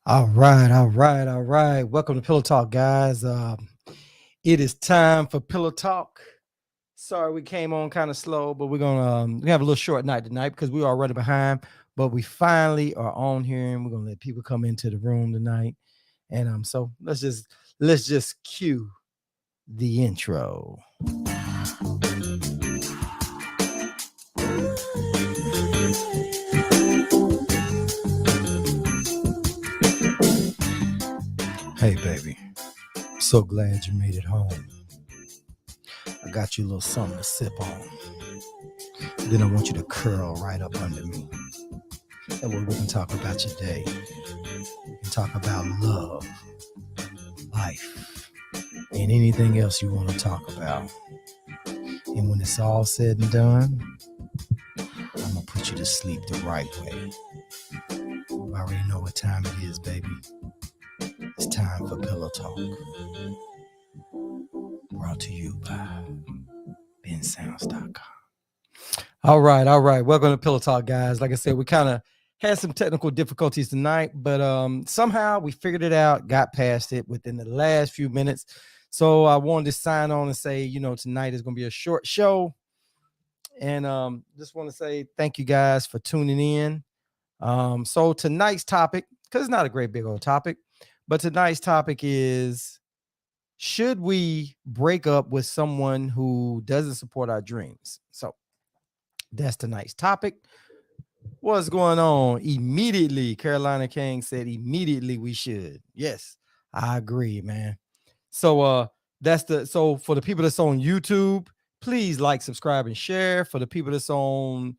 All right. Welcome to Pillow Talk, guys. It is time for Pillow Talk. Sorry, we came on kind of slow, but we're gonna we have a little short night tonight because we are running behind. But we finally are on here, and we're gonna let people come into the room tonight. And so let's just cue the intro. Hey, baby, so glad you made it home. I got you a little something to sip on. Then I want you to curl right up under me. That way we can talk about your day. We can talk about love, life, and anything else you want to talk about. And when it's all said and done, I'm gonna put you to sleep the right way. You already know what time it is, baby. It's time for Pillow Talk. Brought to you by bensounds.com. All right. Welcome to Pillow Talk, guys. Like I said, we kind of had some technical difficulties tonight, but somehow we figured it out, got past it within the last few minutes. So I wanted to sign on and say, tonight is going to be a short show. And just want to say thank you guys for tuning in. So tonight's topic, because it's not a great big old topic, but tonight's topic is, should we break up with someone who doesn't support our dreams? So that's tonight's topic. What's going on? Immediately, Carolina King said immediately we should. Yes, I agree, man. So so for the people that's on YouTube, please like, subscribe, and share. For the people that's on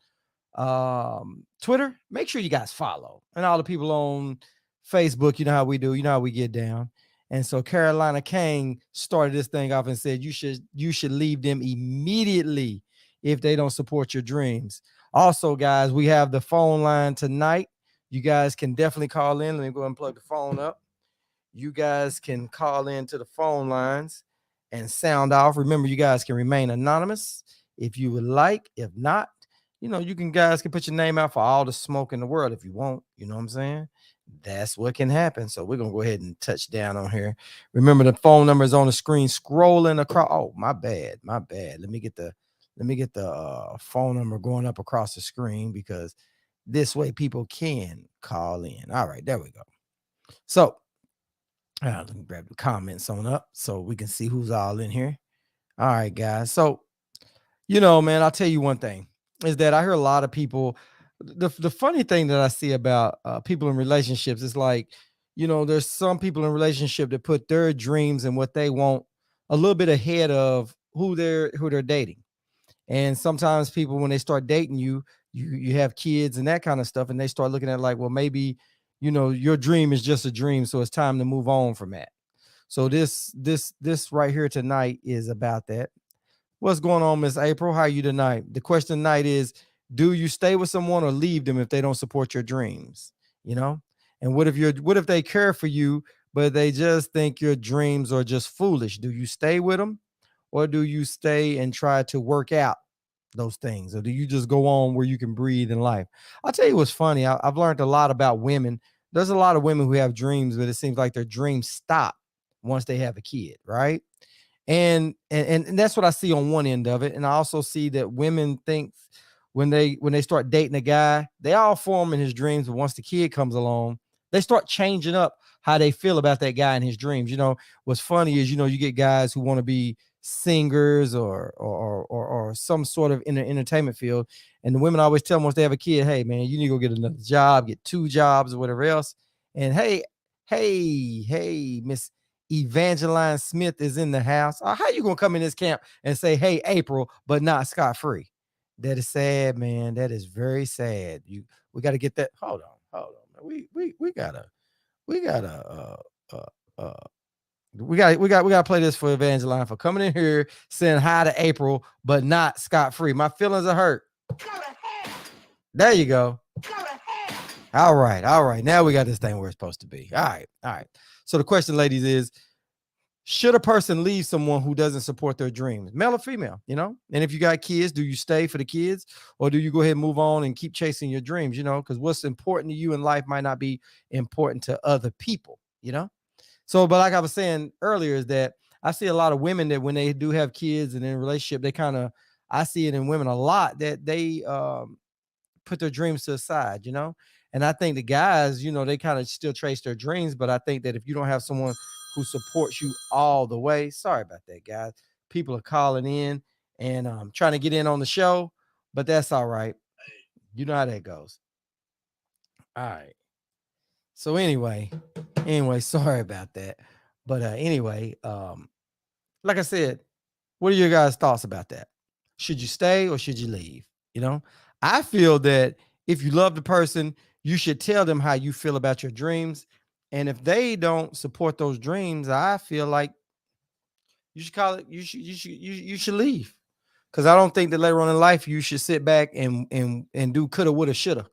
Twitter, make sure you guys follow. And all the people on Facebook, you know how we do, you know how we get down. And so Carolina King started this thing off and said you should leave them immediately if they don't support your dreams. Also, guys, we have the phone line tonight. You guys can definitely call in. Let me go ahead and plug the phone up. You guys can call into the phone lines and sound off. Remember, you guys can remain anonymous if you would like. If not, you guys can put your name out for all the smoke in the world if you want. You know what I'm saying? That's what can happen. So we're gonna go ahead and touch down on here. Remember, the phone number is on the screen, scrolling across. Oh, my bad. Let me get the phone number going up across the screen, because this way people can call in. All right, there we go. So let me grab the comments on up so we can see who's all in here. All right, guys. So, man, I'll tell you one thing is that I hear a lot of people. The funny thing that I see about people in relationships is like, there's some people in relationship that put their dreams and what they want a little bit ahead of who they're dating. And sometimes people, when they start dating you have kids and that kind of stuff, and they start looking at it like, well, maybe, your dream is just a dream, so it's time to move on from that. So this right here tonight is about that. What's going on, Miss April? How are you tonight? The question tonight is, do you stay with someone or leave them if they don't support your dreams? You know? And what if they care for you, but they just think your dreams are just foolish? Do you stay with them, or do you stay and try to work out those things? Or do you just go on where you can breathe in life? I'll tell you what's funny. I've learned a lot about women. There's a lot of women who have dreams, but it seems like their dreams stop once they have a kid, right? And that's what I see on one end of it. And I also see that women think when they start dating a guy, they all form in his dreams, but once the kid comes along, they start changing up how they feel about that guy in his dreams. What's funny is, you get guys who want to be singers or some sort of in the entertainment field, and the women always tell them once they have a kid, hey man, you need to go get another job, get two jobs or whatever else. And hey, Miss Evangeline Smith is in the house. How you gonna come in this camp and say, hey, April, but not Scott Free? That is sad, man. That is very sad. We got to get that. Hold on. Man. We gotta we gotta play this for Evangeline for coming in here saying hi to April, but not Scott Free. My feelings are hurt. There you go. All right. Now we got this thing where it's supposed to be. All right. So the question, ladies, is, Should a person leave someone who doesn't support their dreams, male or female, And if you got kids, do you stay for the kids, or do you go ahead and move on and keep chasing your dreams, Because what's important to you in life might not be important to other people. So, but like I was saying earlier, is that I see a lot of women that when they do have kids and in a relationship, they kind of, I see it in women a lot that they put their dreams to the side. And I think the guys, they kind of still trace their dreams, but I think that if you don't have someone who supports you all the way, sorry about that, guys. People are calling in and trying to get in on the show, but that's all right. You know how that goes. All right. So anyway, sorry about that. But anyway, like I said, what are your guys' thoughts about that? Should you stay or should you leave? You know, I feel that if you love the person, you should tell them how you feel about your dreams. And if they don't support those dreams, I feel like you should call it, you should leave. Because I don't think that later on in life you should sit back and do coulda, woulda, shoulda.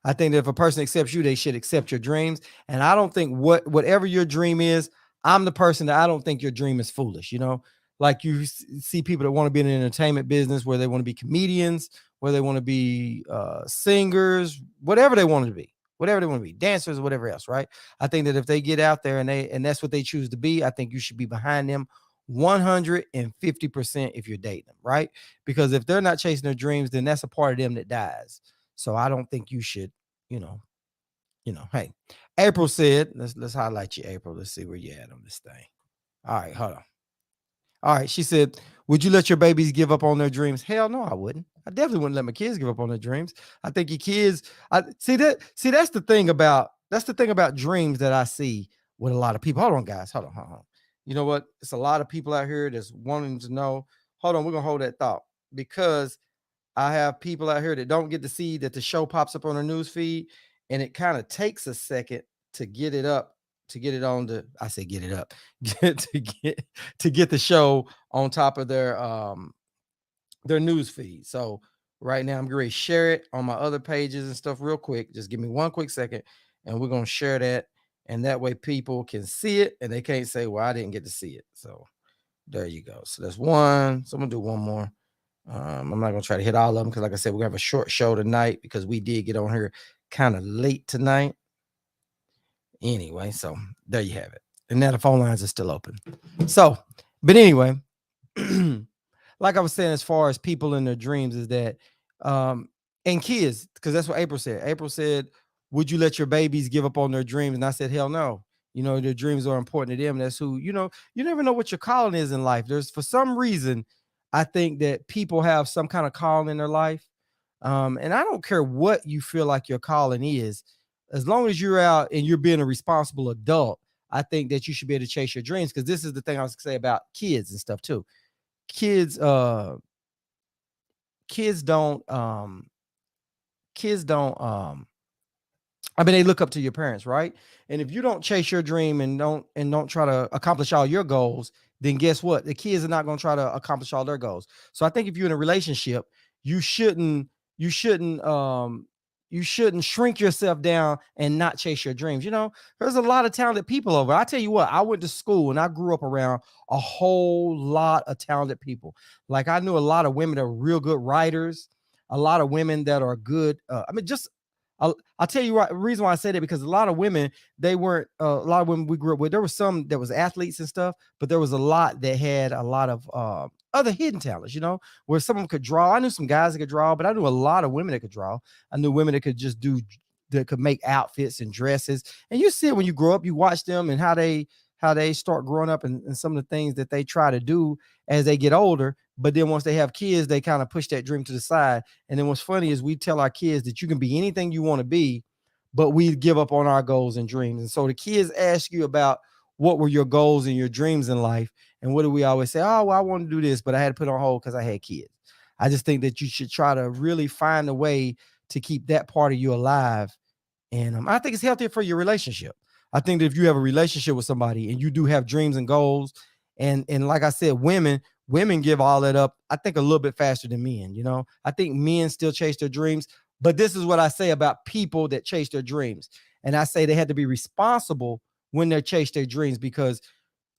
I think that if a person accepts you, they should accept your dreams. And I don't think whatever your dream is, I'm the person that I don't think your dream is foolish. Like you see people that want to be in the entertainment business, where they want to be comedians, where they want to be singers, whatever they want to be, dancers, whatever else, right? I think that if they get out there and that's what they choose to be, I think you should be behind them 150% if you're dating them, right? Because if they're not chasing their dreams, then that's a part of them that dies. So I don't think you should, hey, April said, let's highlight you, April. Let's see where you at on this thing. All right, hold on. All right, she said, would you let your babies give up on their dreams? Hell no, I wouldn't. I definitely wouldn't let my kids give up on their dreams. I think your kids, I see that. See, that's the thing about dreams that I see with a lot of people. Hold on, guys. Hold on. You know what? It's a lot of people out here that's wanting to know. Hold on, we're gonna hold that thought because I have people out here that don't get to see that the show pops up on their news feed, and it kind of takes a second to get it up, to get it on the. I say get it up, to get the show on top of their news feed. So right now I'm going to share it on my other pages and stuff real quick. Just give me one quick second, and we're gonna share that, and that way people can see it and they can't say, "Well, I didn't get to see it." So there you go. So that's one. So I'm gonna do one more. I'm not gonna try to hit all of them because, like I said, we're gonna have a short show tonight because we did get on here kind of late tonight. Anyway, so there you have it. And now the phone lines are still open. So, but anyway, like I was saying, as far as people in their dreams, is that and kids, because that's what April said. April said, would you let your babies give up on their dreams? And I said, hell no. Their dreams are important to them. That's who, you never know what your calling is in life. There's, for some reason, I think that people have some kind of calling in their life. And I don't care what you feel like your calling is, as long as you're out and you're being a responsible adult, I think that you should be able to chase your dreams. Because this is the thing I was gonna say about kids and stuff too. Kids, kids don't, kids don't, I mean, they look up to your parents, right? And if you don't chase your dream and don't try to accomplish all your goals, then guess what? The kids are not going to try to accomplish all their goals. So I think if you're in a relationship, you shouldn't you shouldn't you shouldn't shrink yourself down and not chase your dreams. There's a lot of talented people over. I tell you what, I went to school and I grew up around a whole lot of talented people. Like I knew a lot of women that are real good writers, a lot of women that are good. I mean, just I'll tell you the reason why I say that, because a lot of women, they weren't a lot of women we grew up with. There was some that was athletes and stuff, but there was a lot that had a lot of other hidden talents, where some of them could draw. I knew some guys that could draw, but I knew a lot of women that could draw. I knew women that could just that could make outfits and dresses. And you see it when you grow up, you watch them and how they start growing up and some of the things that they try to do as they get older. But then once they have kids, they kind of push that dream to the side. And then what's funny is we tell our kids that you can be anything you want to be, but we give up on our goals and dreams. And so the kids ask you about what were your goals and your dreams in life. And what do we always say? Oh, well, I want to do this, but I had to put on hold because I had kids. I just think that you should try to really find a way to keep that part of you alive. And I think it's healthier for your relationship. I think that if you have a relationship with somebody and you do have dreams and goals, and like I said, women give all that up, I think, a little bit faster than men. I think men still chase their dreams, but this is what I say about people that chase their dreams. And I say they had to be responsible when they chase their dreams, because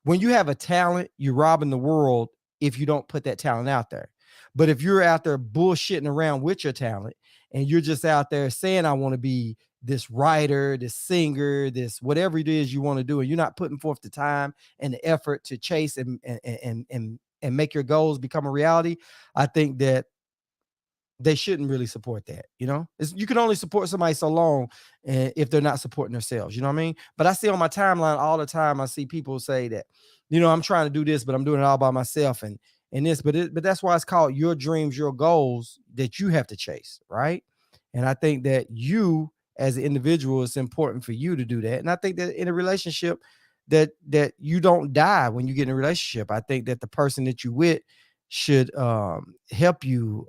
When you have a talent, you're robbing the world if you don't put that talent out there. But if you're out there bullshitting around with your talent and you're just out there saying, I want to be this writer, this singer, this whatever it is you want to do, and you're not putting forth the time and the effort to chase and make your goals become a reality, I think that they shouldn't really support that. You can only support somebody so long, if they're not supporting themselves. You know what I mean? But I see on my timeline all the time, I see people say that, I'm trying to do this, but I'm doing it all by myself, and this, but that's why it's called your dreams, your goals that you have to chase, right? And I think that you, as an individual, it's important for you to do that. And I think that in a relationship, that you don't die when you get in a relationship. I think that the person that you with should help you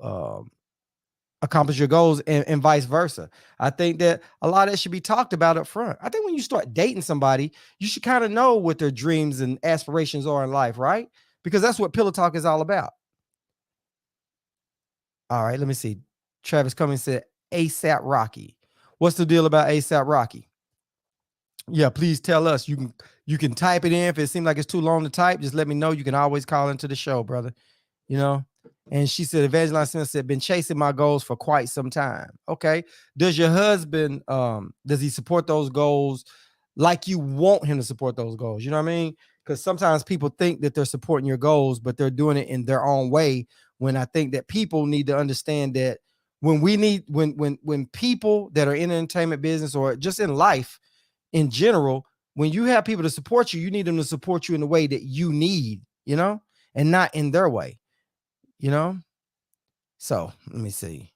accomplish your goals, and vice versa. I think that a lot of that should be talked about up front. I think when you start dating somebody, you should kind of know what their dreams and aspirations are in life, right? Because that's what pillow talk is all about. All right, let me see. Travis Cummings said ASAP Rocky. What's the deal about ASAP Rocky? Yeah, please tell us. You can type it in. If it seems like it's too long to type, just let me know. You can always call into the show, brother. you know. And she said, Evangeline Smith said, been chasing my goals for quite some time. Okay. Does your husband, does he support those goals like you want him to support those goals? You know what I mean? Because sometimes people think that they're supporting your goals, but they're doing it in their own way. When I think that people need to understand that when people that are in the entertainment business or just in life in general, when you have people to support you, you need them to support you in the way that you need, and not in their way, you know? So let me see.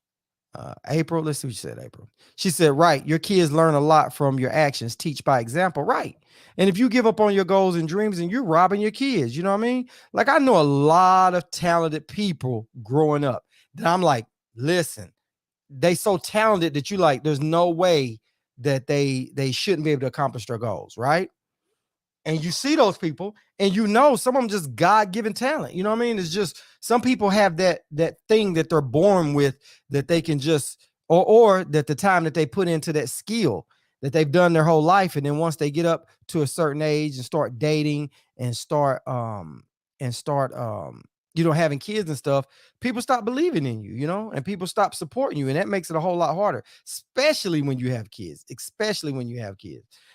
April, let's see what she said, April. She said, right, your kids learn a lot from your actions. Teach by example, right? And if you give up on your goals and dreams, and you're robbing your kids, you know what I mean? Like, I know a lot of talented people growing up that I'm like, listen, they so talented that you like, there's no way that they shouldn't be able to accomplish their goals, right? And you see those people, and some of them just God-given talent. You know what I mean? It's just some people have that thing that they're born with, that they can just, or that the time that they put into that skill that they've done their whole life, and then once they get up to a certain age and start dating and start having kids and stuff, people stop believing in you, and people stop supporting you, and that makes it a whole lot harder, especially when you have kids,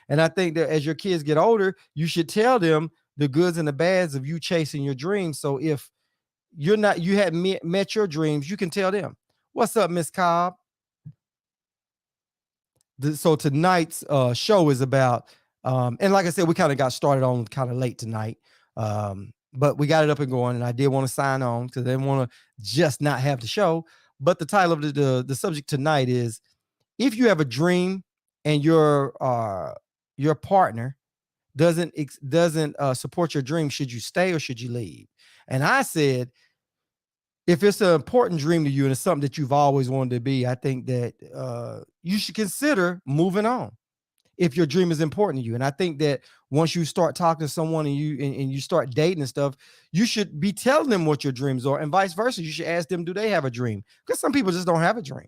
and I think that as your kids get older, you should tell them the goods and the bads of you chasing your dreams. So if you hadn't met your dreams, you can tell them. What's up, Miss Cobb? So tonight's show is about, and like I said, we kind of got started on kind of late tonight, but we got it up and going, and I did want to sign on because I didn't want to just not have the show. But the title of the subject tonight is, if you have a dream and your partner doesn't support your dream, should you stay or should you leave? And I said, if it's an important dream to you and it's something that you've always wanted to be, I think that you should consider moving on if your dream is important to you. And I think that once you start talking to someone and you start dating and stuff, you should be telling them what your dreams are, and vice versa. You should ask them, do they have a dream? Because some people just don't have a dream.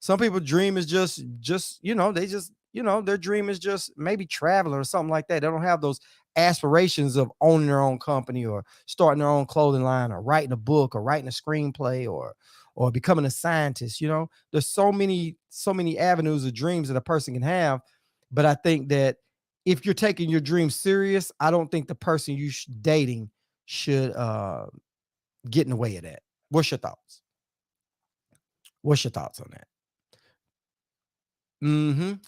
Some people dream is just they just their dream is just maybe traveling or something like that. They don't have those aspirations of owning their own company or starting their own clothing line or writing a book or writing a screenplay or becoming a scientist. There's so many avenues of dreams that a person can have. But I think that if you're taking your dreams serious, I don't think the person you dating should get in the way of that. What's your thoughts? What's your thoughts on that?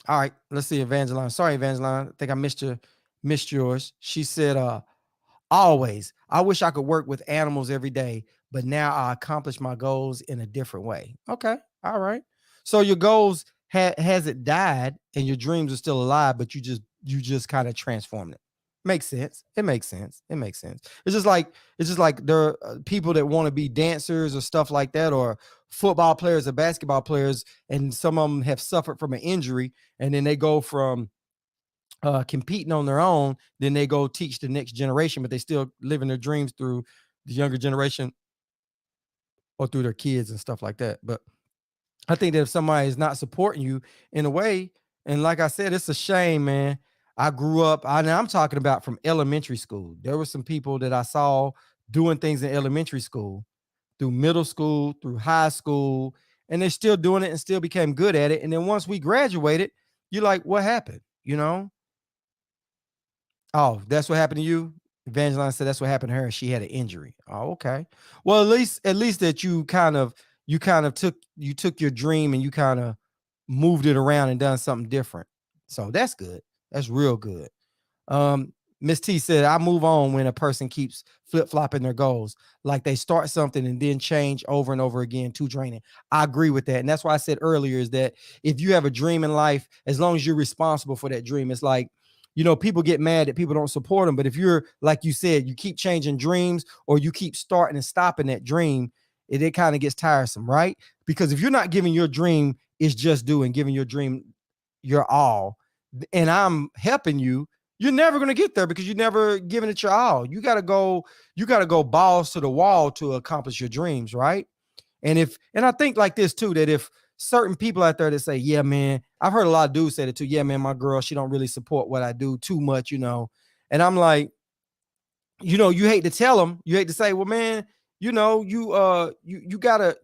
All right. Let's see, Evangeline. Sorry, Evangeline. I think I missed yours. She said, always, I wish I could work with animals every day, but now I accomplish my goals in a different way. Okay. All right. So your goals has it died and your dreams are still alive, but you just kind of transformed it. Makes sense. It makes sense. It makes sense. It's just like there are people that want to be dancers or stuff like that, or football players or basketball players, and some of them have suffered from an injury, and then they go from competing on their own, then they go teach the next generation, but they still living their dreams through the younger generation or through their kids and stuff like that. But I think that if somebody is not supporting you in a way, and like I said, it's a shame, man. I grew up, I'm talking about from elementary school. There were some people that I saw doing things in elementary school, through middle school, through high school, and they're still doing it and still became good at it. And then once we graduated, you're like, what happened? You know? Oh, that's what happened to you? Evangeline said that's what happened to her. She had an injury. Oh, okay. Well, at least that you kind of took your dream and you kind of moved it around and done something different. So that's good. That's real good. Um, Miss T said, I move on when a person keeps flip-flopping their goals. Like they start something and then change over and over again, too draining. I agree with that. And that's why I said earlier is that if you have a dream in life, as long as you're responsible for that dream, it's like, people get mad that people don't support them. But if you're, like you said, you keep changing dreams or you keep starting and stopping that dream, it kind of gets tiresome, right? Because if you're not giving your dream is just doing, giving your dream your all, and I'm helping you, you're never going to get there because you're never giving it your all. You got to go balls to the wall to accomplish your dreams, right? And I think like this too, that if certain people out there that say, yeah, man, I've heard a lot of dudes say that too. Yeah, man, my girl, she don't really support what I do too much. And I'm like, you hate to tell them, you hate to say, well, man, you gotta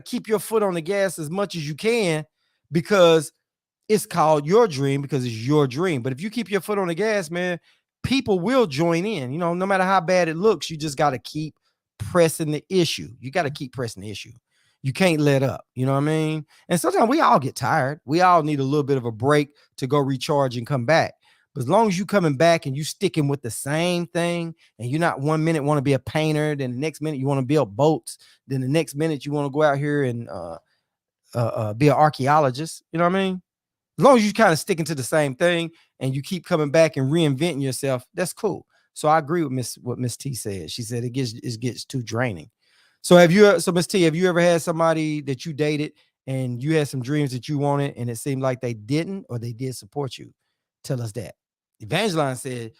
keep your foot on the gas as much as you can, because it's called your dream because it's your dream. But if you keep your foot on the gas, man, people will join in. No matter how bad it looks, you just got to keep pressing the issue. You got to keep pressing the issue. You can't let up. You know what I mean? And sometimes we all get tired. We all need a little bit of a break to go recharge and come back. But as long as you coming back and you sticking with the same thing, and you're not 1 minute want to be a painter, then the next minute you want to build boats, then the next minute you want to go out here and be an archaeologist. You know what I mean? As long as you kind of sticking to the same thing and you keep coming back and reinventing yourself, that's cool. So I agree with what Miss T said. She said it gets too draining. So Miss T, have you ever had somebody that you dated and you had some dreams that you wanted and it seemed like they didn't or they did support you? Tell us that. Evangeline said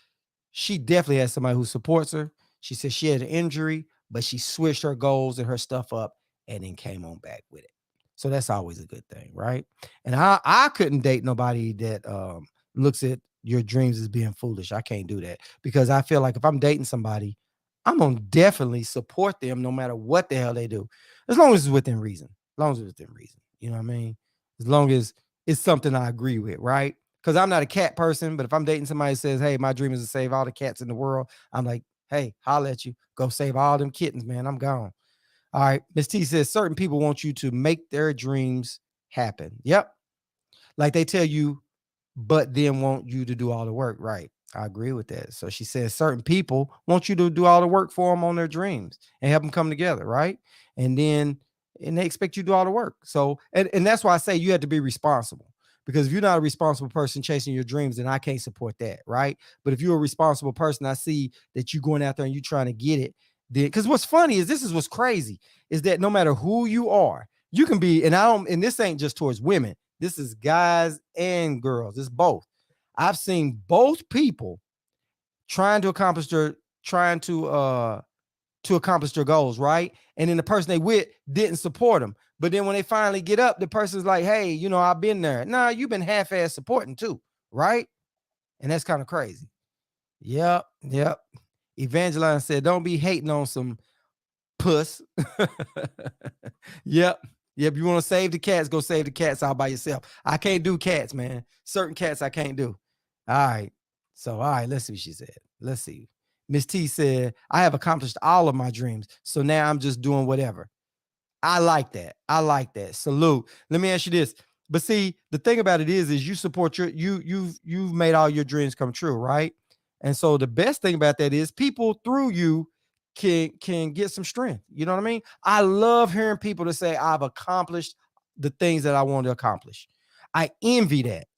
she definitely has somebody who supports her. She said she had an injury, but she switched her goals and her stuff up and then came on back with it. So that's always a good thing, right? And I couldn't date nobody that looks at your dreams as being foolish. I can't do that because I feel like if I'm dating somebody, I'm gonna definitely support them no matter what the hell they do, as long as it's within reason. As long as it's within reason, you know what I mean? As long as it's something I agree with, right? Because I'm not a cat person, but if I'm dating somebody that says, hey, my dream is to save all the cats in the world, I'm like, hey, holla at you. Go save all them kittens, man. I'm gone. All right. Miss T says certain people want you to make their dreams happen. Yep. Like they tell you, but then want you to do all the work. Right. I agree with that. So she says certain people want you to do all the work for them on their dreams and help them come together. Right. And they expect you to do all the work. So, and that's why I say you have to be responsible, because if you're not a responsible person chasing your dreams, then I can't support that. Right. But if you're a responsible person, I see that you going out there and you trying to get it. Then, because what's funny is this is what's crazy is that no matter who you are, you can be, and this ain't just towards women, this is guys and girls. It's both. I've seen both people trying to accomplish their goals, right? And then the person they with didn't support them. But then when they finally get up, the person's like, hey, I've been there. Nah, you've been half-ass supporting too, right? And that's kind of crazy. Yep, yep. Evangeline said, don't be hating on some puss. Yep. Yep. You want to save the cats, go save the cats all by yourself. I can't do cats, man. Certain cats I can't do. All right. So, all right, let's see what she said. Let's see. Miss T said, I have accomplished all of my dreams. So now I'm just doing whatever. I like that. I like that. Salute. Let me ask you this. But see, the thing about it is you support you've made all your dreams come true, right? And so the best thing about that is people through you can get some strength. You know what I mean? I love hearing people to say I've accomplished the things that I want to accomplish. I envy that.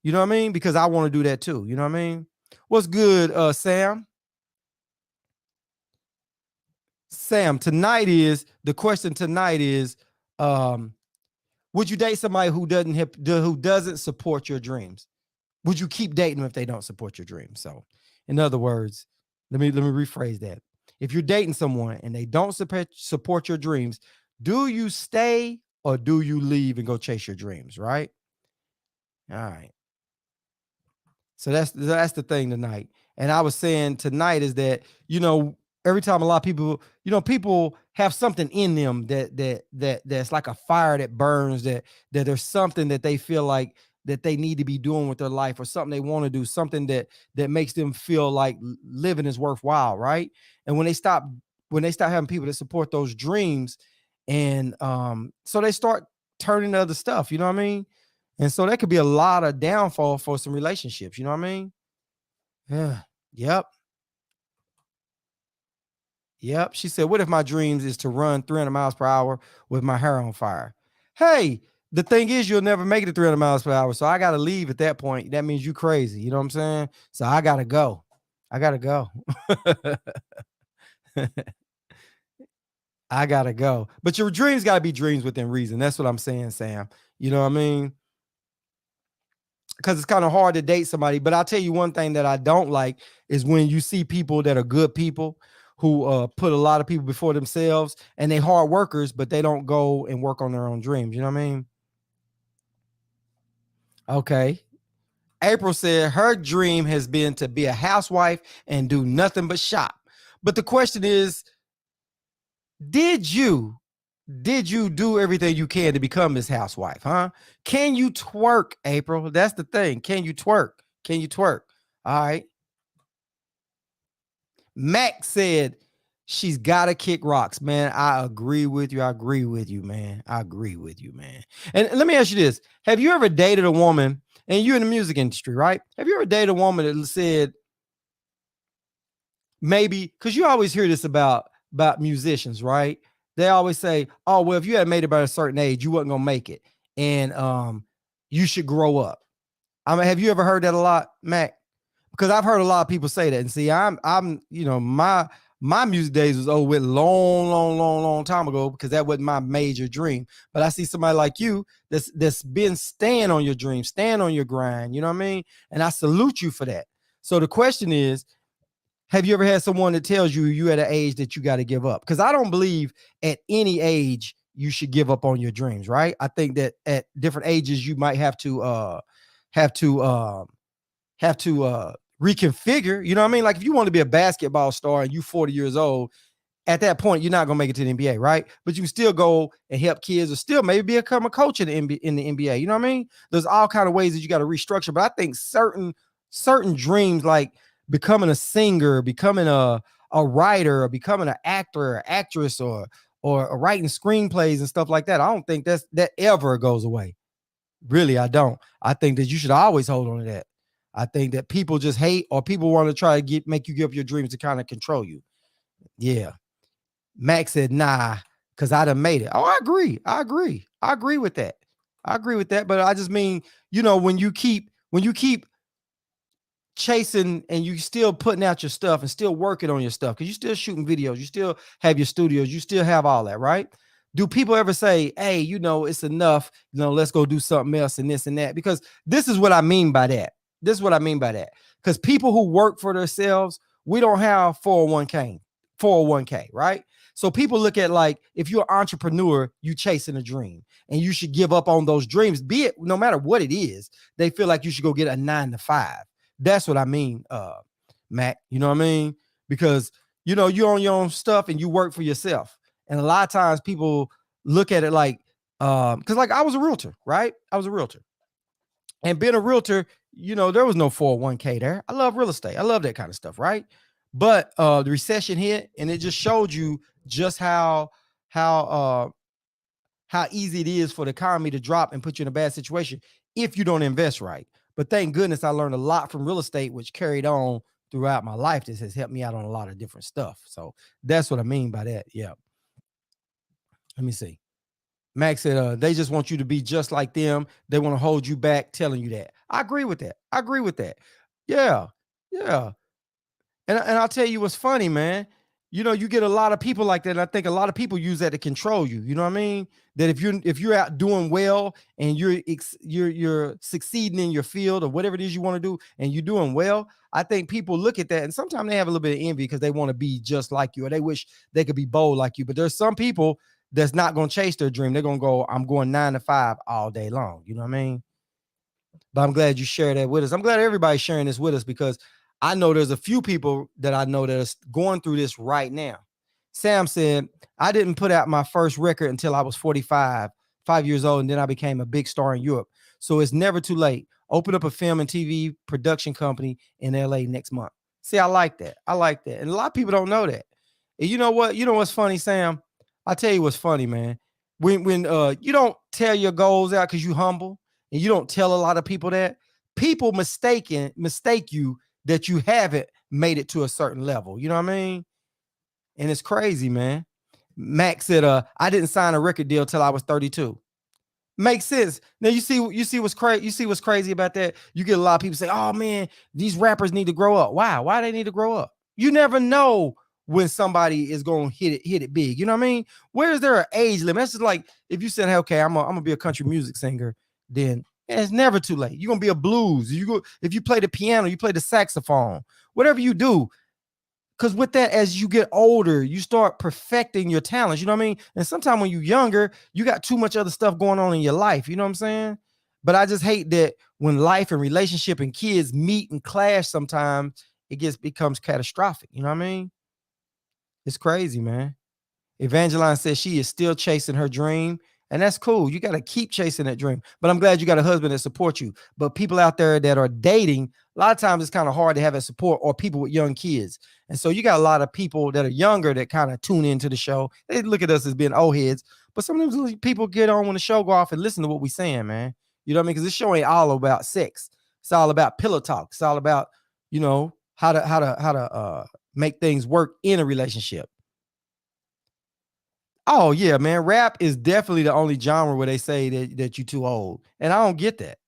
You know what I mean? Because I want to do that too. You know what I mean? What's good, Sam? Sam, the question tonight is would you date somebody who doesn't support your dreams? Would you keep dating them if they don't support your dreams? So, in other words, let me rephrase that. If you're dating someone and they don't support your dreams, do you stay or do you leave and go chase your dreams? Right? All right. So that's the thing tonight. And I was saying tonight is that, every time a lot of people, people have something in them that's like a fire that burns, that there's something that they feel like that they need to be doing with their life, or something they want to do, something that makes them feel like living is worthwhile, right? And when they stop having people that support those dreams, and so they start turning to other stuff, you know what I mean? And so that could be a lot of downfall for some relationships, you know what I mean? Yeah. Yep. Yep. She said, "What if my dreams is to run 300 miles per hour with my hair on fire?" Hey, the thing is, you'll never make it to 300 miles per hour. So I got to leave at that point. That means you crazy. You know what I'm saying? So I got to go. I got to go. I got to go. But your dreams got to be dreams within reason. That's what I'm saying, Sam. You know what I mean? Because it's kind of hard to date somebody. But I'll tell you one thing that I don't like is when you see people that are good people who put a lot of people before themselves, and they hard workers, but they don't go and work on their own dreams. You know what I mean? Okay. April said her dream has been to be a housewife and do nothing but shop. But the question is, did you do everything you can to become this housewife, huh? Can you twerk, April? That's the thing. Can you twerk? Can you twerk? All right. Max said she's got to kick rocks, man. I agree with you. I agree with you, man. I agree with you, man. And let me ask you this. Have you ever dated a woman, and you're in the music industry, right? Have you ever dated a woman that said, maybe, because you always hear this about musicians, right? They always say, "Oh, well, if you had made it by a certain age, you wasn't gonna make it, and you should grow up." I mean, have you ever heard that a lot, Mac? Because I've heard a lot of people say that. And see, I'm my music days was over with long, long, long, long time ago, because that wasn't my major dream. But I see somebody like you that's been staying on your dream, staying on your grind. You know what I mean? And I salute you for that. So the question is, have you ever had someone that tells you at an age that you got to give up? Because I don't believe at any age you should give up on your dreams, right? I think that at different ages you might have to have to reconfigure. You know what I mean? Like if you want to be a basketball star and you 40 years old, at that point, you're not gonna make it to the NBA, right? But you can still go and help kids, or still maybe become a coach in the NBA. You know what I mean? There's all kind of ways that you got to restructure. But I think certain dreams, like becoming a singer, becoming a writer, or becoming an actor or actress, or writing screenplays and stuff like that, I don't think that ever goes away. Really, I don't. I think that you should always hold on to that. I think that people just hate, or people want to try to make you give up your dreams to kind of control you. Yeah. Max said, nah, because I done made it. Oh, I agree. I agree. I agree with that. I agree with that. But I just mean, when you keep chasing and you still putting out your stuff and still working on your stuff, because you still shooting videos, you still have your studios, you still have all that, right? Do people ever say, hey, it's enough, let's go do something else and this and that? Because this is what I mean by that. This is what I mean by that. Because people who work for themselves, we don't have 401k, right? So people look at, like, if you're an entrepreneur, you chasing a dream, and you should give up on those dreams, be it no matter what it is. They feel like you should go get a 9 to 5. That's what I mean, Mac. You know what I mean? Because you're on your own stuff and you work for yourself. And a lot of times people look at it like, because like I was a realtor, right? I was a realtor. And being a realtor, there was no 401k there. I love real estate. I love that kind of stuff, right? But the recession hit, and it just showed you just how easy it is for the economy to drop and put you in a bad situation if you don't invest right. But thank goodness I learned a lot from real estate, which carried on throughout my life. This has helped me out on a lot of different stuff. So that's what I mean by that. Yeah. Let me see. Max said, they just want you to be just like them. They want to hold you back, telling you that. I agree with that. I agree with that. Yeah. Yeah. And I'll tell you what's funny, man. You get a lot of people like that. And I think a lot of people use that to control you. You know what I mean? That if you're out doing well, and you're succeeding in your field or whatever it is you want to do, and you're doing well, I think people look at that, and sometimes they have a little bit of envy because they want to be just like you, or they wish they could be bold like you. But there's some people that's not going to chase their dream. They're going to go, I'm going 9 to 5 all day long. You know what I mean? But I'm glad you shared that with us. I'm glad everybody's sharing this with us because I know there's a few people that I know that are going through this right now. Sam said, I didn't put out my first record until I was 45, 5 years old, and then I became a big star in Europe. So it's never too late. Open up a film and TV production company in LA next month. See, I like that. I like that. And a lot of people don't know that. And you know what? You know what's funny, Sam? I'll tell you what's funny, man. When you don't tell your goals out because you humble and you don't tell a lot of people that, people mistake you that you haven't made it to a certain level. You know what I mean? And it's crazy, man. Max said, I didn't sign a record deal till I was 32. Makes sense. Now you see what's crazy. You see what's crazy about that? You get a lot of people say, "Oh man, these rappers need to grow up." Wow, why they need to grow up? You never know when somebody is going to hit it big. You know what I mean? Where is there an age limit? That's just like if you said, hey, "Okay, I'm gonna be a country music singer," then it's never too late. You're gonna be a blues. You go if you play the piano, you play the saxophone, whatever you do, because with that, as you get older, you start perfecting your talents. You know what I mean? And sometimes when you're younger, you got too much other stuff going on in your life. You know what I'm saying? But I just hate that when life and relationship and kids meet and clash, sometimes becomes catastrophic. You know what I mean? It's crazy, man. Evangeline says she is still chasing her dream, and that's cool. You got to keep chasing that dream. But I'm glad you got a husband that supports you. But people out there that are dating, a lot of times it's kind of hard to have that support, or people with young kids. And so you got a lot of people that are younger that kind of tune into the show. They look at us as being old heads, but sometimes people get on when the show go off and listen to what we're saying, man. You know what I mean? Because this show ain't all about sex. It's all about pillow talk. It's all about, how to make things work in a relationship. Oh yeah, man. Rap is definitely the only genre where they say that you're too old. And I don't get that.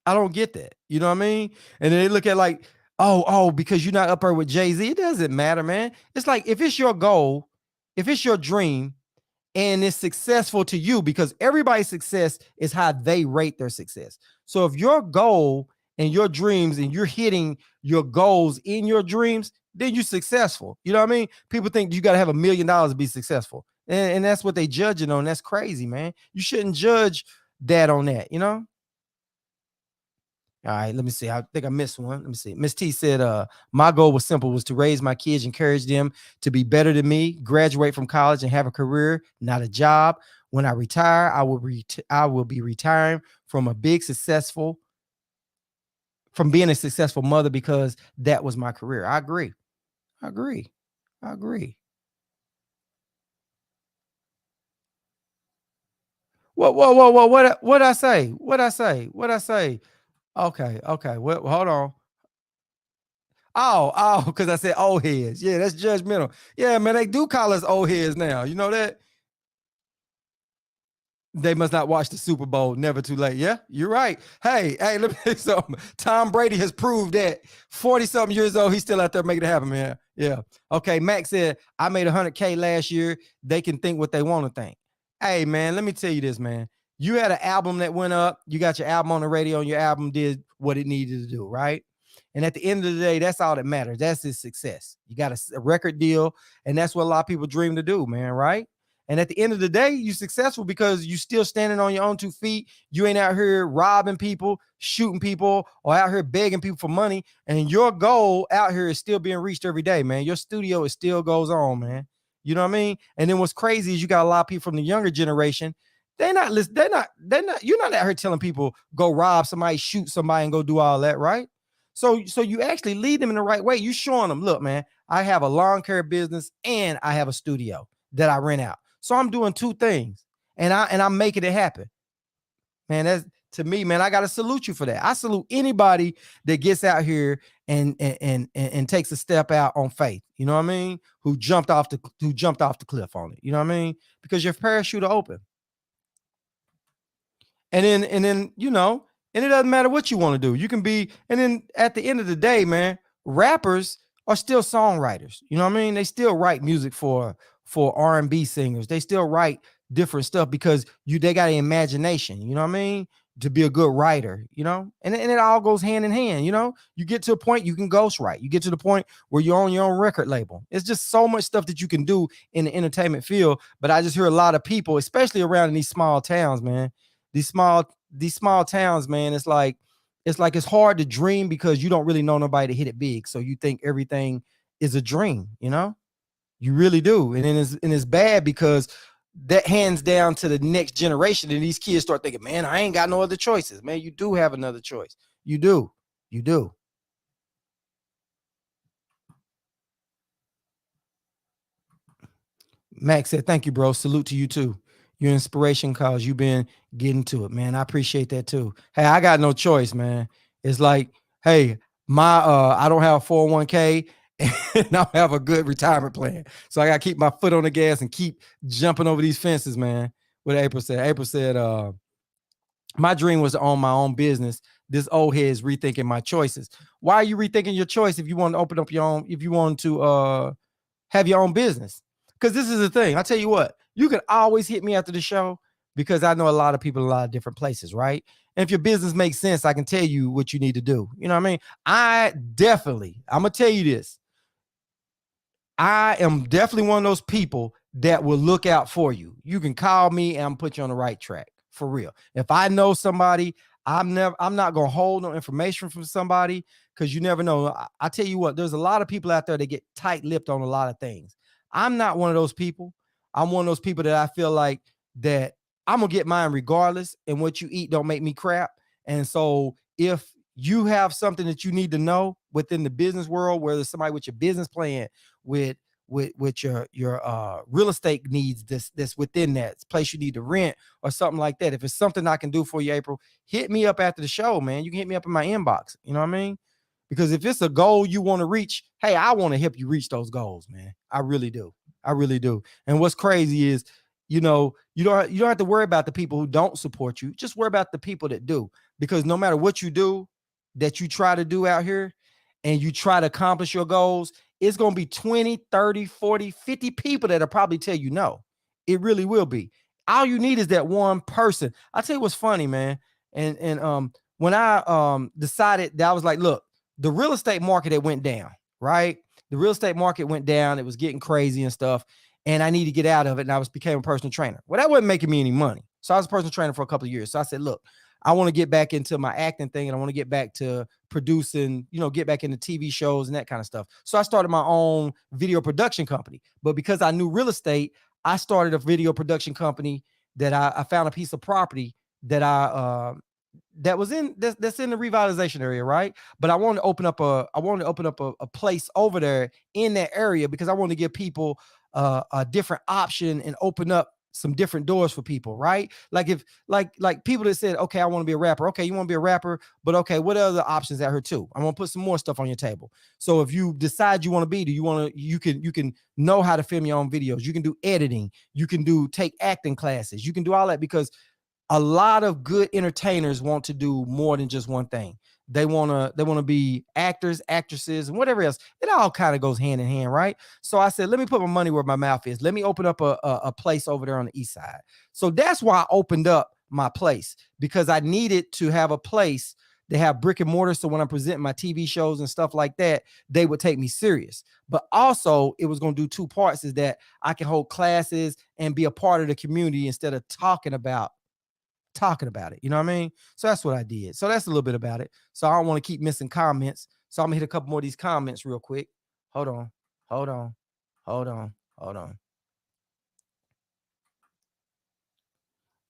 I don't get that. You know what I mean? And then they look at like, because you're not up there with Jay-Z. It doesn't matter, man. It's like if it's your goal, if it's your dream, and it's successful to you, because everybody's success is how they rate their success. So if your goal and your dreams and you're hitting your goals in your dreams, then you're successful. You know what I mean? People think you got to have $1 million to be successful. And that's what they judging on. That's crazy, man. You shouldn't judge that on that, you know? All right, let me see. I think I missed one. Let me see. Miss T said, my goal was simple, was to raise my kids, encourage them to be better than me, graduate from college and have a career, not a job. When I retire, I will be retiring from being a successful mother, because that was my career. I agree. I agree. I agree. Whoa. What I say? What I say? What I say? Okay, okay. Well, hold on. Because I said old heads. Yeah, that's judgmental. Yeah, man, they do call us old heads now. You know that? They must not watch the Super Bowl. Never too late. Yeah, you're right. Hey, let me tell you something. Tom Brady has proved that 40 something years old, he's still out there making it happen, man. Yeah. Okay. Max said, I made 100K last year. They can think what they want to think. Hey, man, let me tell you this, man. You had an album that went up. You got your album on the radio, and your album did what it needed to do, right? And at the end of the day, that's all that matters. That's his success. You got a record deal, and that's what a lot of people dream to do, man, right? And at the end of the day, you're successful because you still standing on your own 2 feet. You ain't out here robbing people, shooting people, or out here begging people for money. And your goal out here is still being reached every day, man. Your studio, it still goes on, man. You know what I mean? And then what's crazy is you got a lot of people from the younger generation. They're not listening. You're not out here telling people go rob somebody, shoot somebody, and go do all that, right? So you actually lead them in the right way. You showing them, look, man, I have a lawn care business and I have a studio that I rent out. So I'm doing two things, and I'm making it happen. Man, that's, to me, man, I gotta salute you for that. I salute anybody that gets out here and takes a step out on faith. You know what I mean? Who jumped off the cliff on it. You know what I mean? Because your parachute open. And then, and it doesn't matter what you want to do. You can be, and then at the end of the day, man, rappers are still songwriters. You know what I mean? They still write music for R&B singers. They still write different stuff because they got an imagination, you know what I mean? To be a good writer, you know, and it all goes hand in hand. You know, you get to a point you can ghostwrite. You get to the point where you're on your own record label. It's just so much stuff that you can do in the entertainment field. But I just hear a lot of people, especially around in these small towns, man. These small towns, man. It's like It's like it's hard to dream because you don't really know nobody to hit it big. So you think everything is a dream, you know? You really do. And then it's bad because that hands down to the next generation. And these kids start thinking, man, I ain't got no other choices. Man, you do have another choice. You do. You do. Max said, thank you, bro. Salute to you too. Your inspiration cause you've been getting to it, man. I appreciate that too. Hey, I got no choice, man. It's like, hey, my I don't have a 401k and I don't have a good retirement plan. So I gotta keep my foot on the gas and keep jumping over these fences, man. What April said. April said, my dream was to own my own business. This old head is rethinking my choices. Why are you rethinking your choice if you want to open up your own, if you want to have your own business? Because this is the thing. I tell you what, you can always hit me after the show because I know a lot of people in a lot of different places, right? And if your business makes sense, I can tell you what you need to do. You know what I mean? I'm gonna tell you this. I am definitely one of those people that will look out for you. You can call me and I'm put you on the right track for real. If I know somebody, I'm not gonna hold no information from somebody because you never know. I tell you what, there's a lot of people out there that get tight-lipped on a lot of things. I'm not one of those people. I'm one of those people that I feel like that I'm gonna get mine regardless, and what you eat don't make me crap. And so if you have something that you need to know within the business world, whether somebody with your business plan, with your real estate needs that's within that place you need to rent or something like that. If it's something I can do for you, April, hit me up after the show, man. You can hit me up in my inbox. You know what I mean? Because if it's a goal you want to reach, hey, I want to help you reach those goals, man. I really do. I really do. And what's crazy is, you don't have to worry about the people who don't support you. Just worry about the people that do. Because no matter what you do, that you try to do out here and you try to accomplish your goals, it's going to be 20, 30, 40, 50 people that'll probably tell you no. It really will be. All you need is that one person. I'll tell you what's funny, man. And when I decided that, I was like, look, the real estate market, it went down, right? The real estate market went down. It was getting crazy and stuff. And I need to get out of it. And I became a personal trainer. Well, that wasn't making me any money. So I was a personal trainer for a couple of years. So I said, look, I want to get back into my acting thing and I want to get back to producing, get back into TV shows and that kind of stuff. So I started my own video production company. But because I knew real estate, I started a video production company that I found a piece of property that that's in the revitalization area, right? But I wanted to open up a place over there in that area because I wanted to give people a different option and open up some different doors for people, right? Like if like people that said, okay, I want to be a rapper. Okay, you want to be a rapper, but okay, what other options out here too? I'm gonna put some more stuff on your table. So if you decide you want to be, you can know how to film your own videos. You can do editing. You can take acting classes. You can do all that because a lot of good entertainers want to do more than just one thing. They want to be actors, actresses, and whatever else. It all kind of goes hand in hand, right? So I said, let me put my money where my mouth is. Let me open up a place over there on the east side. So that's why I opened up my place, because I needed to have a place to have brick and mortar. So when I'm presenting my TV shows and stuff like that, they would take me serious. But also it was going to do two parts, is that I can hold classes and be a part of the community instead of talking about it. You know what I mean? So that's what I did. So that's a little bit about it. So I don't want to keep missing comments. So I'm gonna hit a couple more of these comments real quick. Hold on. Hold on. Hold on. Hold on.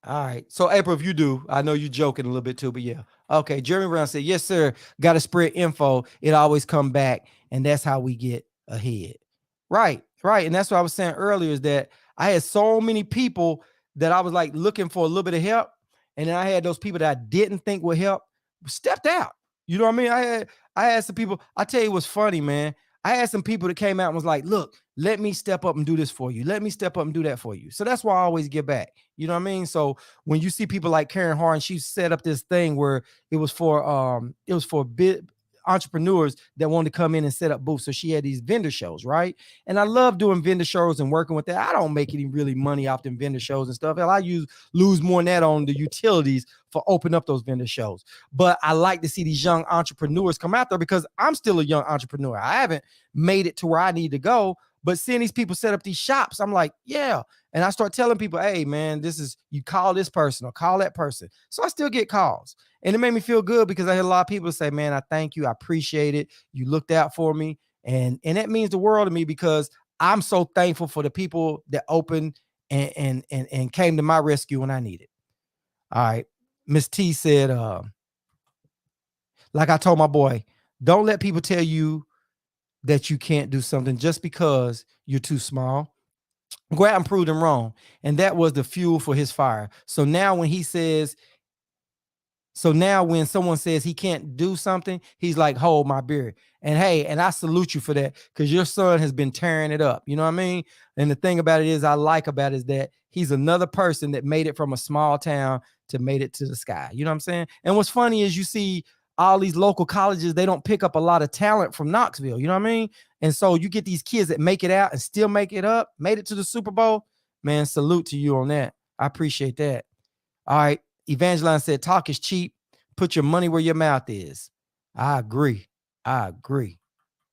All right. So April, if you do, I know you joking a little bit too, but yeah. Okay. Jeremy Brown said, yes, sir. Got to spread info. It always come back. And that's how we get ahead. Right. Right. And that's what I was saying earlier, is that I had so many people that I was like looking for a little bit of help. And then I had those people that I didn't think would help stepped out. You know what I mean? I had some people. I tell you what's funny, man. I had some people that came out and was like, look, let me step up and do this for you. Let me step up and do that for you. So that's why I always give back. You know what I mean? So when you see people like Karen Harn, she set up this thing where it was for big entrepreneurs that wanted to come in and set up booths. So she had these vendor shows, right? And I love doing vendor shows and working with that. I don't make any really money off them vendor shows and stuff. Hell, I lose more than that on the utilities for opening up those vendor shows. But I like to see these young entrepreneurs come out there because I'm still a young entrepreneur. I haven't made it to where I need to go, But seeing these people set up these shops, I'm like, yeah. And I start telling people, hey, man, this is, you call this person or call that person. So I still get calls. And it made me feel good because I had a lot of people say, man, I thank you. I appreciate it. You looked out for me. And that means the world to me because I'm so thankful for the people that opened and came to my rescue when I needed. All right. Miss T said, like I told my boy, don't let people tell you that you can't do something just because you're too small. Go out and prove them wrong. And that was the fuel for his fire. So now when he says, so now when someone says he can't do something, he's like, hold my beer. And hey, and I salute you for that because your son has been tearing it up. You know what I mean? And the thing about it is I like about it is that he's another person that made it from a small town to made it to the sky. You know what I'm saying? And what's funny is you see all these local colleges, they don't pick up a lot of talent from Knoxville. You know what I mean? And so you get these kids that make it out and still make it up, made it to the Super Bowl. Man, salute to you on that. I appreciate that. All right. Evangeline said, talk is cheap. Put your money where your mouth is. I agree. I agree.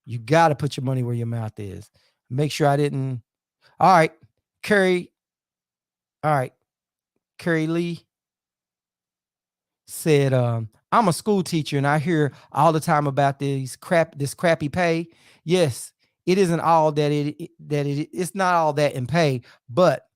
You got to put your money where your mouth is. Make sure I didn't. All right. Carrie. All right. Carrie Lee said, I'm a school teacher and I hear all the time about this crappy pay. Yes, it isn't all it's not all that in pay, but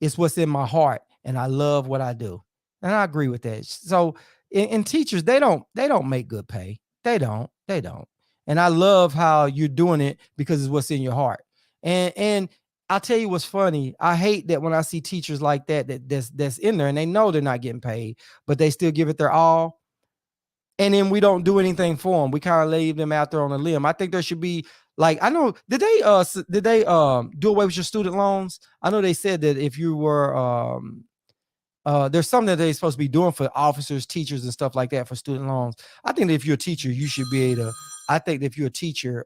it's what's in my heart and I love what I do. And I agree with that. So and teachers, they don't make good pay. They don't. And I love how you're doing it because it's what's in your heart. And I'll tell you what's funny. I hate that when I see teachers like that's in there and they know they're not getting paid, but they still give it their all. And then we don't do anything for them. We kind of leave them out there on a limb. I think there should be like, I know, did they do away with your student loans? I know they said that if you were there's something that they're supposed to be doing for officers, teachers, and stuff like that for student loans. I think that if you're a teacher, you should be able to. I think that if you're a teacher,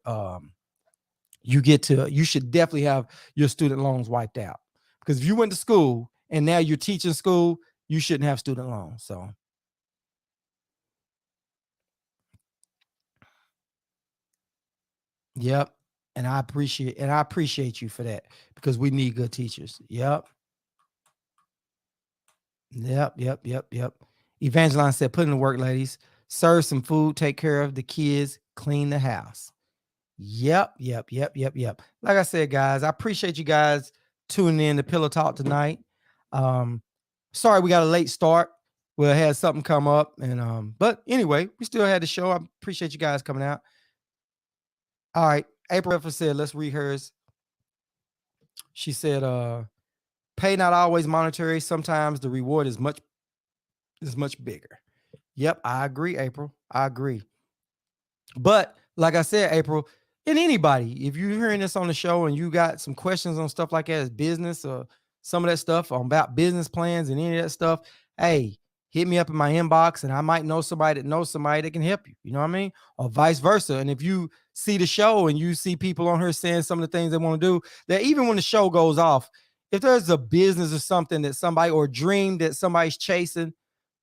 you should definitely have your student loans wiped out. Because if you went to school and now you're teaching school, you shouldn't have student loans. So, yep. And I appreciate you for that because we need good teachers. Yep. Yep. Evangeline said, put in the work, ladies. Serve some food, take care of the kids, clean the house. Yep. Like I said, guys, I appreciate you guys tuning in to Pillow Talk tonight. Sorry we got a late start. We had something come up, and but anyway, we still had the show. I appreciate you guys coming out. All right, April said, let's read hers. She said, pay not always monetary. Sometimes the reward is much bigger. Yep, I agree, April. I agree. But like I said, April, and anybody, if you're hearing this on the show and you got some questions on stuff like that as business or some of that stuff about business plans and any of that stuff, hey, hit me up in my inbox and I might know somebody that knows somebody that can help you. You know what I mean? Or vice versa. And if you see the show and you see people on here saying some of the things they want to do, that even when the show goes off, if there's a business or something that somebody or a dream that somebody's chasing,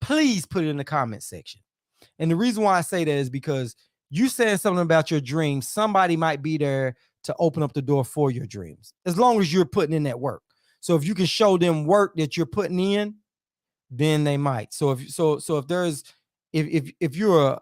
please put it in the comment section. And the reason why I say that is because you saying something about your dreams, somebody might be there to open up the door for your dreams, as long as you're putting in that work. So if you can show them work that you're putting in, then they might. So if there's if you're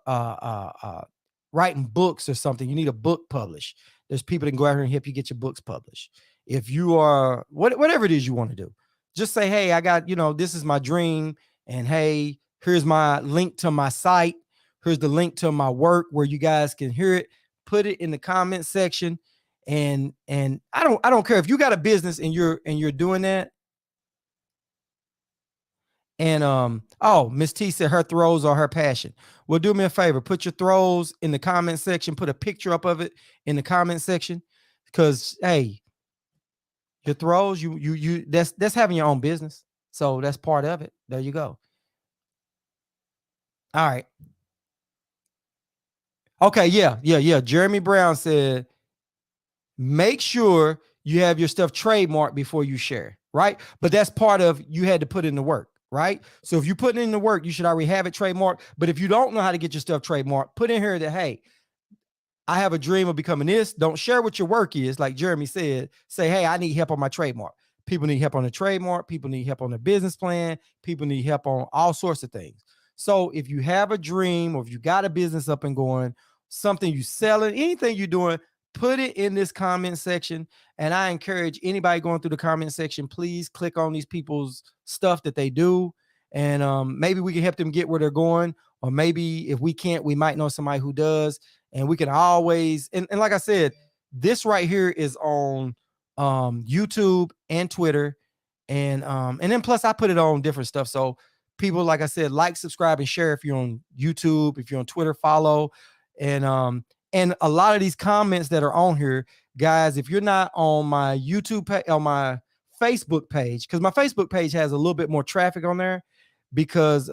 writing books or something, you need a book published. There's people that can go out here and help you get your books published. If you are whatever it is you want to do, just say, hey, I got, this is my dream, and hey, here's my link to my site. Here's the link to my work where you guys can hear it. Put it in the comment section, and I don't care if you got a business and you're doing that. And Miss T said her throws are her passion. Well, do me a favor, put your throws in the comment section, put a picture up of it in the comment section, because hey, your throws, you that's having your own business. So that's part of it. There you go. All right. Okay, yeah. Jeremy Brown said, make sure you have your stuff trademarked before you share, right? But that's part of, you had to put in the work, right? So if you put in the work, you should already have it trademarked. But if you don't know how to get your stuff trademarked, put in here that, hey, I have a dream of becoming this. Don't share what your work is. Like Jeremy said, say, hey, I need help on my trademark. People need help on the trademark. People need help on the business plan. People need help on all sorts of things. So if you have a dream or if you got a business up and going, something you selling, anything you're doing, put it in this comment section. And I encourage anybody going through the comment section, please click on these people's stuff that they do. And maybe we can help them get where they're going. Or maybe if we can't, we might know somebody who does. And we can always, and like I said, this right here is on YouTube and Twitter. And then plus I put it on different stuff. So people, like I said, like, subscribe, and share if you're on YouTube, if you're on Twitter, follow. And a lot of these comments that are on here, guys, if you're not on my YouTube page, on my Facebook page, because my Facebook page has a little bit more traffic on there because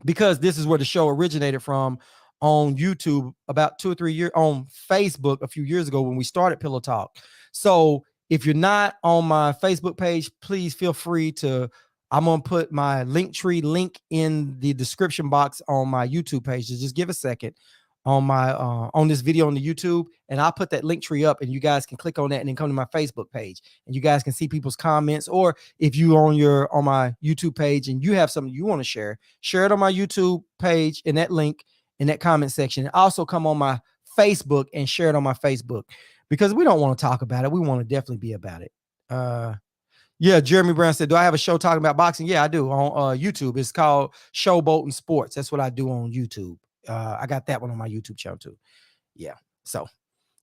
this is where the show originated from on YouTube about 2 or 3 years, on Facebook a few years ago when we started Pillow Talk. So if you're not on my Facebook page, please feel free to, I'm going to put my Linktree link in the description box on my YouTube page. So just give a second on my on this video on the YouTube, and I'll put that Linktree up, and you guys can click on that and then come to my Facebook page, and you guys can see people's comments. Or if you on my YouTube page and you have something you want to share it on my YouTube page in that link in that comment section. And also come on my Facebook and share it on my Facebook, because we don't want to talk about it. We want to definitely be about it. Yeah, Jeremy Brown said, do I have a show talking about boxing? Yeah, I do, on YouTube. It's called Showboating Sports. That's what I do on YouTube. I got that one on my YouTube channel too. Yeah. So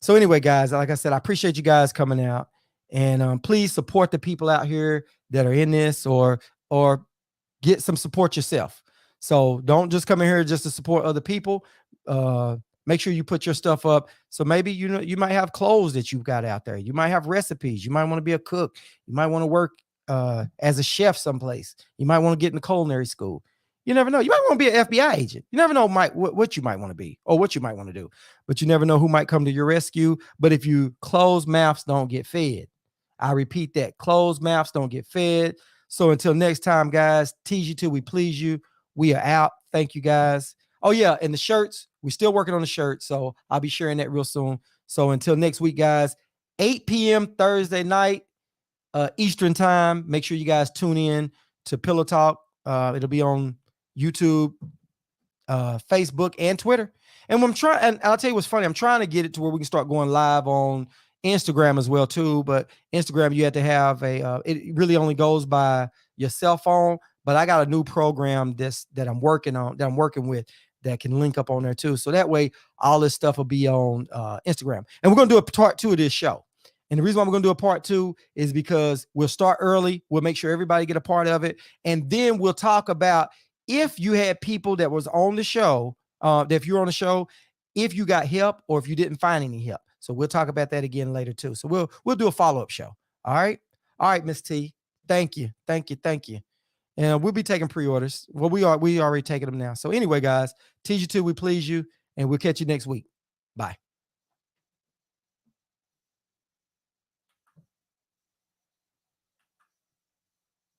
anyway, guys, like I said, I appreciate you guys coming out, and please support the people out here that are in this, or get some support yourself. So don't just come in here just to support other people. Make sure you put your stuff up. So maybe, you might have clothes that you've got out there. You might have recipes. You might want to be a cook. You might want to work as a chef someplace. You might want to get in the culinary school. You never know. You might want to be an FBI agent. You never know what you might want to be or what you might want to do. But you never know who might come to your rescue. But if you close mouths don't get fed. I repeat that. Closed mouths don't get fed. So until next time, guys, tease you till we please you. We are out. Thank you, guys. Oh, yeah, and the shirts, we're still working on the shirts, so I'll be sharing that real soon. So until next week, guys, 8 p.m. Thursday night, Eastern time. Make sure you guys tune in to Pillow Talk. It'll be on YouTube, Facebook, and Twitter. And I'll tell you what's funny, I'm trying to get it to where we can start going live on Instagram as well too. But Instagram, you have to have it really only goes by your cell phone. But I got a new program that I'm working with that can link up on there too. So that way, all this stuff will be on Instagram. And we're gonna do a part 2 of this show. And the reason why we're gonna do a part 2 is because we'll start early. We'll make sure everybody get a part of it, and then we'll talk about if you had people that was on the show, that if you're on the show, if you got help or if you didn't find any help. So we'll talk about that again later too. So we'll do a follow-up show. All right, Miss T. Thank you. And we'll be taking pre-orders. Well, we already taking them now. So anyway, guys, tease you till we please you, and we'll catch you next week.